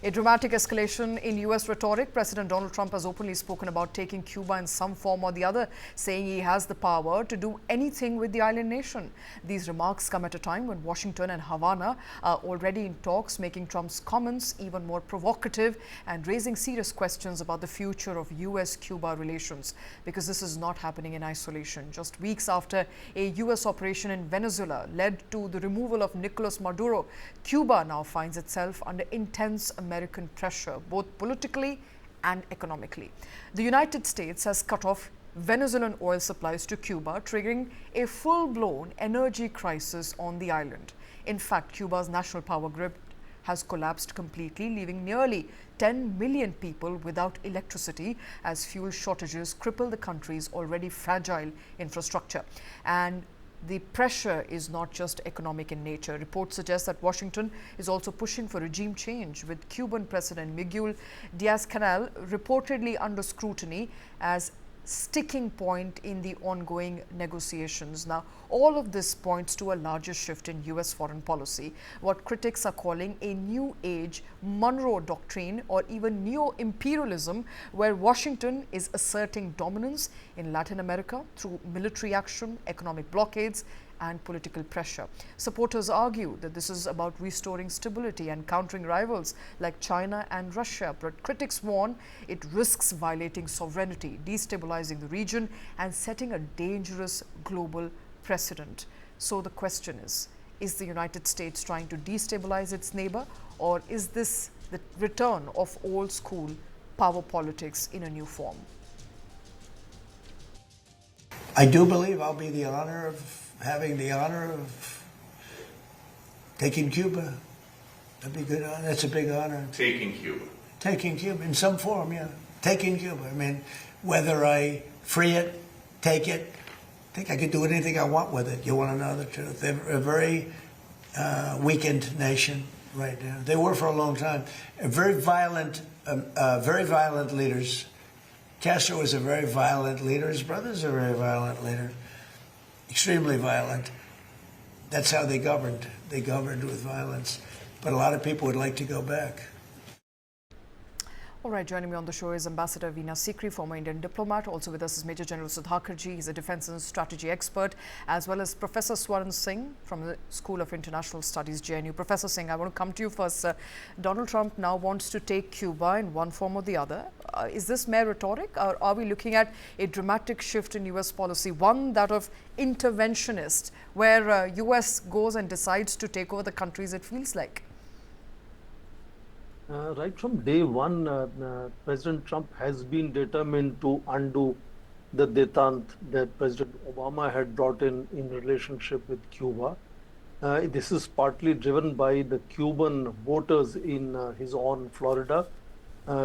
A dramatic escalation in US rhetoric. President Donald Trump has openly spoken about taking Cuba in some form or the other, saying he has the power to do anything with the island nation. These remarks come at a time when Washington and Havana are already in talks, making Trump's comments even more provocative and raising serious questions about the future of US-Cuba relations, because this is not happening in isolation. Just weeks after a US operation in Venezuela led to the removal of Nicolas Maduro, Cuba now finds itself under intense American pressure, both politically and economically. The United States has cut off Venezuelan oil supplies to Cuba, triggering a full-blown energy crisis on the island. In fact, Cuba's national power grid has collapsed completely, leaving nearly 10 million people without electricity as fuel shortages cripple the country's already fragile infrastructure. And the pressure is not just economic in nature. Reports suggest that Washington is also pushing for regime change, with Cuban President Miguel Diaz-Canel reportedly under scrutiny as sticking point in the ongoing negotiations. Now, all of this points to a larger shift in US foreign policy, what critics are calling a new age Monroe Doctrine or even neo-imperialism, where Washington is asserting dominance in Latin America through military action, economic blockades, and political pressure. Supporters argue that this is about restoring stability and countering rivals like China and Russia, but critics warn it risks violating sovereignty, destabilizing the region, and setting a dangerous global precedent. So the question is the United States trying to destabilize its neighbor, or is this the return of old school power politics in a new form? I do believe I'll be having the honor of taking Cuba. That'd be good. That's a big honor. Taking Cuba. Taking Cuba in some form, yeah. Taking Cuba. I mean, whether I free it, take it, I think I could do anything I want with it. You want to know the truth? They're a very weakened nation right now. They were for a long time. Very violent leaders. Castro was a very violent leader. His brother's a very violent leader. Extremely violent. That's how they governed. They governed with violence. But a lot of people would like to go back. All right, joining me on the show is Ambassador Veena Sikri, former Indian diplomat. Also with us is Major General Sudhakarji. He's a defense and strategy expert, as well as Professor Swaran Singh from the School of International Studies, JNU. Professor Singh, I want to come to you first. Donald Trump now wants to take Cuba in one form or the other. Is this mere rhetoric, or are we looking at a dramatic shift in US policy, one that of interventionist, where US goes and decides to take over the countries it feels like? Right from day one, President Trump has been determined to undo the détente that President Obama had brought in relationship with Cuba. This is partly driven by the Cuban voters in his own Florida,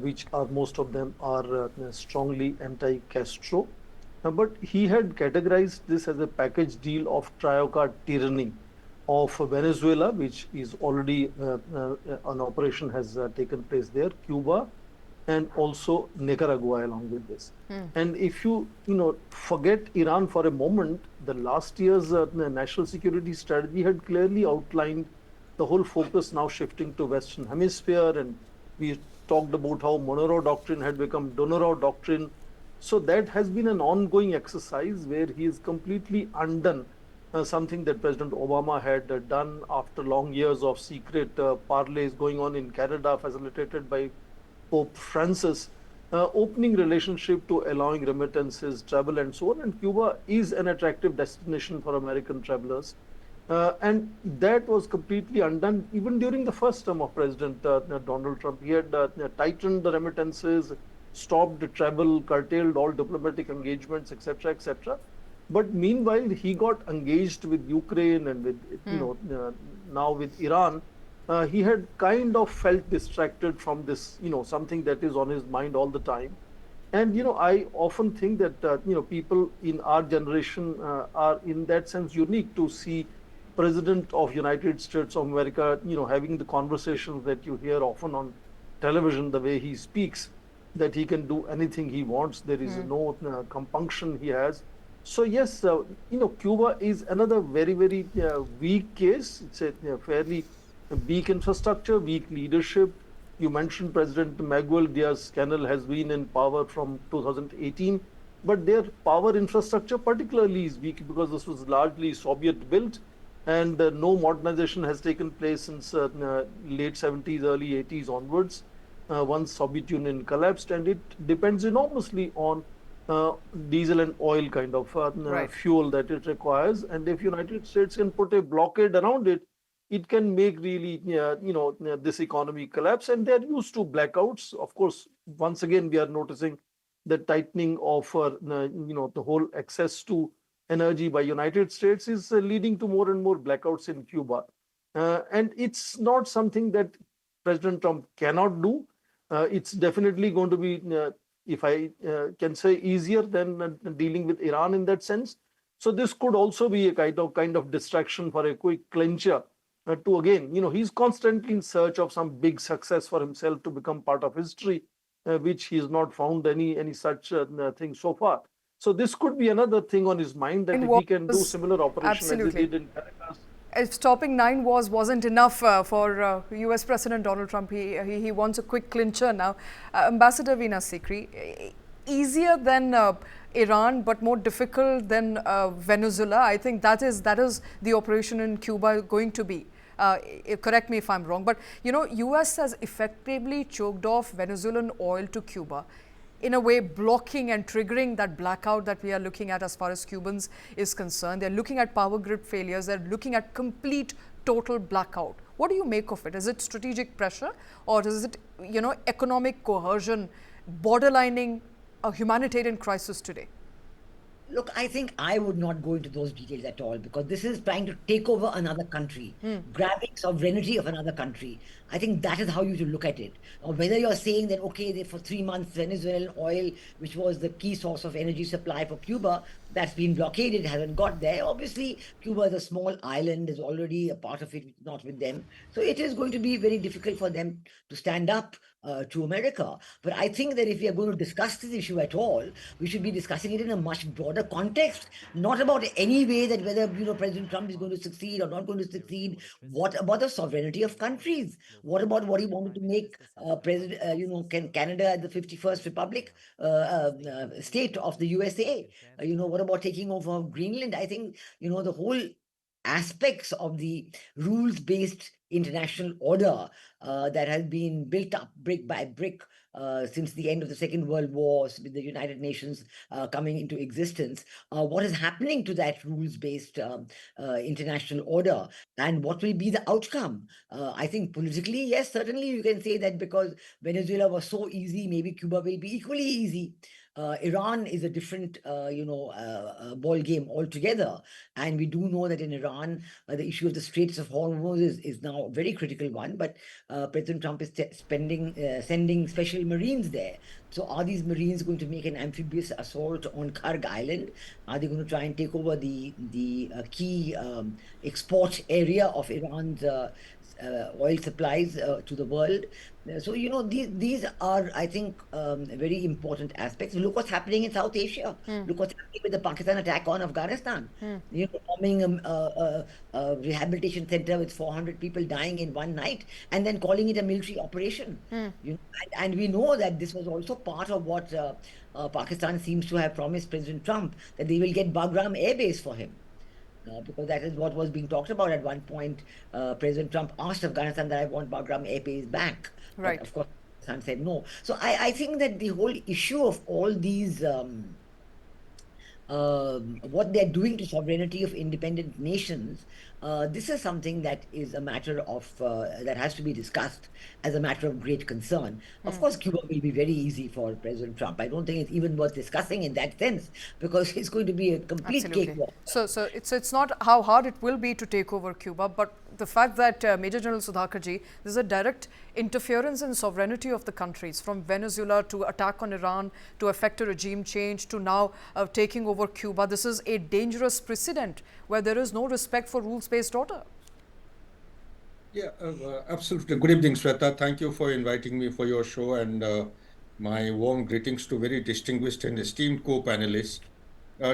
which are most of them are strongly anti-Castro. But he had categorized this as a package deal of triocard tyranny of Venezuela, which is already an operation has taken place there, Cuba, and also Nicaragua along with this. And if you forget Iran for a moment, the last year's national security strategy had clearly outlined the whole focus now shifting to Western Hemisphere, and we talked about how Monroe Doctrine had become Donorow Doctrine. So that has been an ongoing exercise where he is completely undone something that President Obama had done after long years of secret parlays going on in Canada, facilitated by Pope Francis, opening relationship to allowing remittances, travel, and so on. And Cuba is an attractive destination for American travelers. And that was completely undone even during the first term of President Donald Trump. He had tightened the remittances, stopped travel, curtailed all diplomatic engagements, etc., etc. But meanwhile, he got engaged with Ukraine and with, now with Iran. He had kind of felt distracted from this, something that is on his mind all the time. And, I often think that, people in our generation are in that sense unique to see President of United States of America, having the conversations that you hear often on television, the way he speaks, that he can do anything he wants. There is no compunction he has. So yes, Cuba is another very, very weak case. It's a fairly weak infrastructure, weak leadership, You mentioned President Miguel Diaz-Canel has been in power from 2018, but their power infrastructure particularly is weak because this was largely Soviet built, and no modernization has taken place since late 70s, early 80s onwards, once Soviet Union collapsed, and it depends enormously on diesel and oil kind of Right. fuel that it requires. And if United States can put a blockade around it, it can make really, this economy collapse. And they're used to blackouts. Of course, once again, we are noticing the tightening of, the whole access to energy by United States is leading to more and more blackouts in Cuba. And it's not something that President Trump cannot do. It's definitely going to be, if I can say, easier than dealing with Iran in that sense. So this could also be a kind of distraction for a quick clincher to again, he's constantly in search of some big success for himself to become part of history, which he has not found any such thing so far. So this could be another thing on his mind, that if he can do similar operation as he absolutely. did in Caracas. If stopping 9 wars wasn't enough for US President Donald Trump, he wants a quick clincher now. Ambassador Veena Sikri, easier than Iran but more difficult than Venezuela. I think that is the operation in Cuba going to be. Correct me if I'm wrong, but US has effectively choked off Venezuelan oil to Cuba, in a way blocking and triggering that blackout that we are looking at as far as Cubans is concerned. They're looking at power grid failures. They're looking at complete, total blackout. What do you make of it? Is it strategic pressure, or is it, economic coercion, borderlining a humanitarian crisis today? Look, I think I would not go into those details at all, because this is trying to take over another country, grabbing sovereignty of another country. I think that is how you should look at it. Or whether you're saying that, okay, for 3 months, Venezuelan oil, which was the key source of energy supply for Cuba, that's been blockaded, hasn't got there. Obviously, Cuba is a small island, is already a part of it, not with them. So it is going to be very difficult for them to stand up to America. But I think that if we are going to discuss this issue at all, we should be discussing it in a much broader context, not about any way that whether President Trump is going to succeed or not going to succeed. What about the sovereignty of countries? What about what he wanted to make Canada the 51st Republic state of the USA? What about taking over Greenland? I think the whole aspects of the rules-based international order that has been built up brick by brick since the end of the Second World War, with the United Nations coming into existence. What is happening to that rules-based international order, and what will be the outcome? I think politically, yes, certainly you can say that because Venezuela was so easy, maybe Cuba will be equally easy. Iran is a different, ball game altogether, and we do know that in Iran, the issue of the Straits of Hormuz is now a very critical one. But President Trump is sending special Marines there. So are these Marines going to make an amphibious assault on Karg Island? Are they going to try and take over the key export area of Iran's oil supplies to the world? So these are, I think, very important aspects. Look what's happening in South Asia. Look what's happening with the Pakistan attack on Afghanistan. Bombing a rehabilitation center with 400 people dying in one night, and then calling it a military operation. And we know that this was also part of what Pakistan seems to have promised President Trump, that they will get Bagram Air Base for him. Because that is what was being talked about at one point. President Trump asked Afghanistan that I want Bagram Air Base back. Right. But of course, Pakistan said no. So I think that the whole issue of all these, what they're doing to sovereignty of independent nations, this is something that is a matter of, that has to be discussed as a matter of great concern. Of course, Cuba will be very easy for President Trump. I don't think it's even worth discussing in that sense, because it's going to be a complete Absolutely. cakewalk. So it's not how hard it will be to take over Cuba, but the fact that Major General Sudhakarji, there's a direct interference in sovereignty of the countries, from Venezuela to attack on Iran to affect a regime change to now taking over Cuba. This is a dangerous precedent where there is no respect for rules-based order. Yeah, absolutely. Good evening, Shweta. Thank you for inviting me for your show, and my warm greetings to very distinguished and esteemed co-panelists.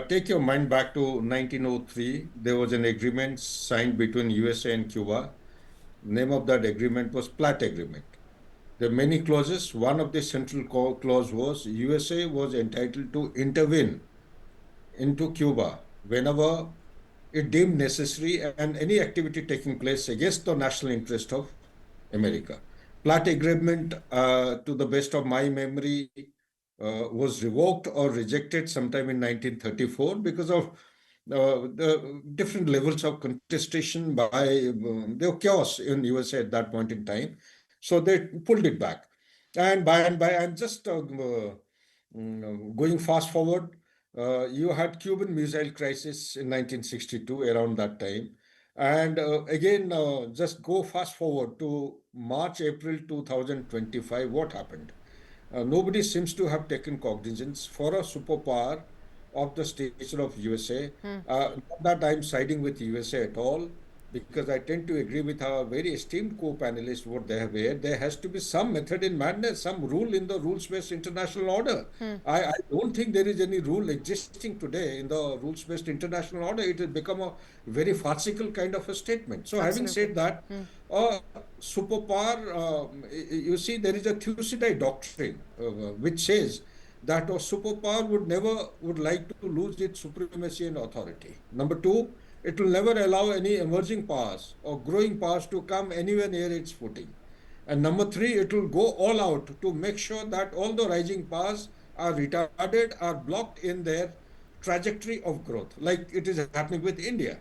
Take your mind back to 1903. There was an agreement signed between USA and Cuba. Name of that agreement was Platt Agreement. There are many clauses. One of the central clause was USA was entitled to intervene into Cuba whenever it deemed necessary and any activity taking place against the national interest of America. Platt Agreement, to the best of my memory, was revoked or rejected sometime in 1934 because of the different levels of contestation by the chaos in USA at that point in time. So they pulled it back. And I'm just going fast forward. You had Cuban Missile Crisis in 1962, around that time. And again, just go fast forward to March, April 2025. What happened? Nobody seems to have taken cognizance for a superpower of the stature of USA. Not that I'm siding with USA at all, because I tend to agree with our very esteemed co-panelists what they have aired. There has to be some method in madness, some rule in the rules-based international order. I don't think there is any rule existing today in the rules-based international order. It has become a very farcical kind of a statement. So having said that, superpower, you see, there is a Thucydides doctrine which says that a superpower would like to lose its supremacy and authority. Number two, it will never allow any emerging powers or growing powers to come anywhere near its footing. And number three, it will go all out to make sure that all the rising powers are retarded, are blocked in their trajectory of growth, like it is happening with India.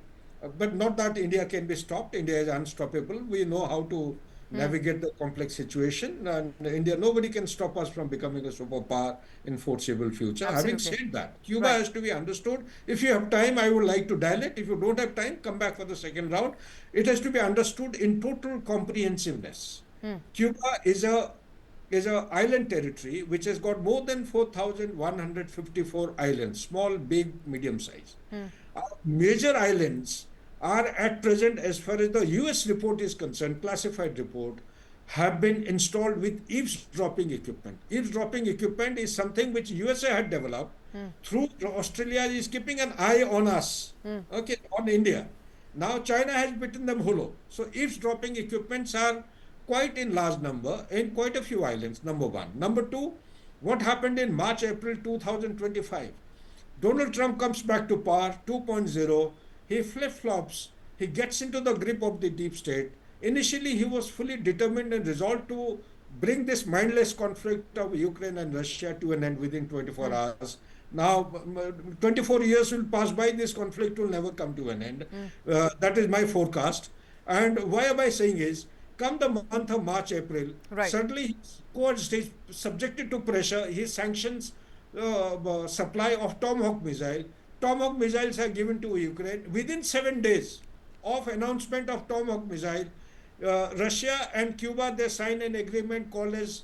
But not that India can be stopped. India is unstoppable. We know how to navigate the complex situation. And India, nobody can stop us from becoming a superpower in foreseeable future. Having said that, Cuba has to be understood. If you have time, I would like to dilate. If you don't have time, come back for the second round. It has to be understood in total comprehensiveness. Cuba is a island territory which has got more than 4,154 islands, small, big, medium size. Major islands are at present, as far as the US report is concerned, classified report, have been installed with eavesdropping equipment. Eavesdropping equipment is something which USA had developed through Australia is keeping an eye on us, okay, on India. Now China has bitten them hollow. So eavesdropping equipments are quite in large number in quite a few islands, number one. Number two, what happened in March, April 2025? Donald Trump comes back to power 2.0. He flip-flops. He gets into the grip of the deep state. Initially, he was fully determined and resolved to bring this mindless conflict of Ukraine and Russia to an end within 24 hours. Now, 24 years will pass by, this conflict will never come to an end. That is my forecast. And why am I saying is, come the month of March, April, suddenly he's subjected to pressure, his sanctions supply of Tomahawk missile. Tomahawk missiles are given to Ukraine. Within 7 days of announcement of Tomahawk missile, Russia and Cuba, they sign an agreement called as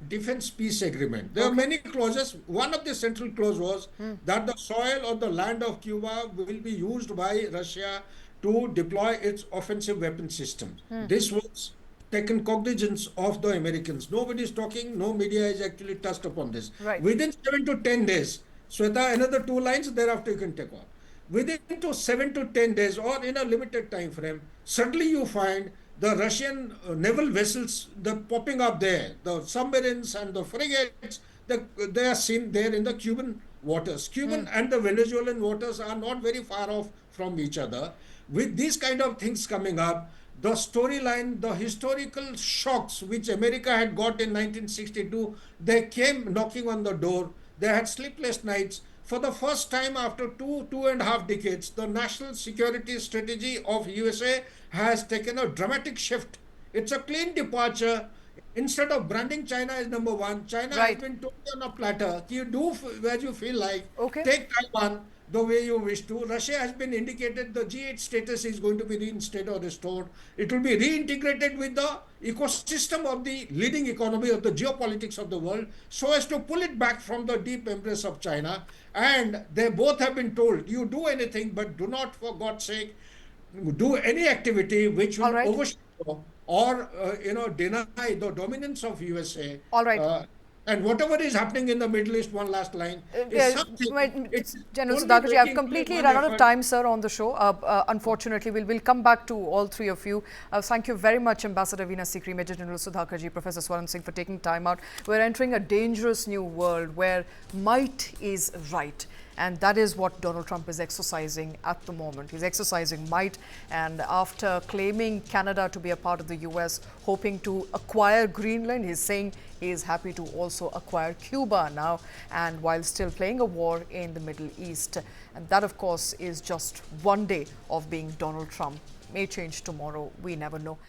Defense Peace Agreement. There are many clauses. One of the central clause was that the soil or the land of Cuba will be used by Russia to deploy its offensive weapon systems. This was taken cognizance of the Americans. Nobody is talking, no media has actually touched upon this. Within 7 to 10 days, Sweta, another 2 lines, thereafter you can take on. Within 7 to 10 days or in a limited time frame, suddenly you find the Russian naval vessels, they're popping up there. The submarines and the frigates, they are seen there in the Cuban waters. Cuban and the Venezuelan waters are not very far off from each other. With these kind of things coming up, the storyline, the historical shocks which America had got in 1962, they came knocking on the door. They had sleepless nights. For the first time after 2.5 decades, the national security strategy of USA has taken a dramatic shift. It's a clean departure. Instead of branding China as number one, China has been totally on a platter. You do where you feel like. Take Taiwan the way you wish to. Russia has been indicated the G8 status is going to be reinstated or restored. It will be reintegrated with the ecosystem of the leading economy of the geopolitics of the world so as to pull it back from the deep embrace of China. And they both have been told, you do anything, but do not, for God's sake, do any activity which will overshadow or deny the dominance of USA. All right. And whatever is happening in the Middle East, one last line, is something. General only Sudhakarji, I've taking completely one run out of effort. time, sir, on the show. Unfortunately, we'll come back to all three of you. Thank you very much, Ambassador Veena Sikri, Major General Sudhakarji, Professor Swaran Singh, for taking time out. We're entering a dangerous new world where might is right. And that is what Donald Trump is exercising at the moment. He's exercising might, and after claiming Canada to be a part of the US, hoping to acquire Greenland, he's saying he is happy to also acquire Cuba now, and while still playing a war in the Middle East. And that, of course, is just one day of being Donald Trump. May change tomorrow, we never know.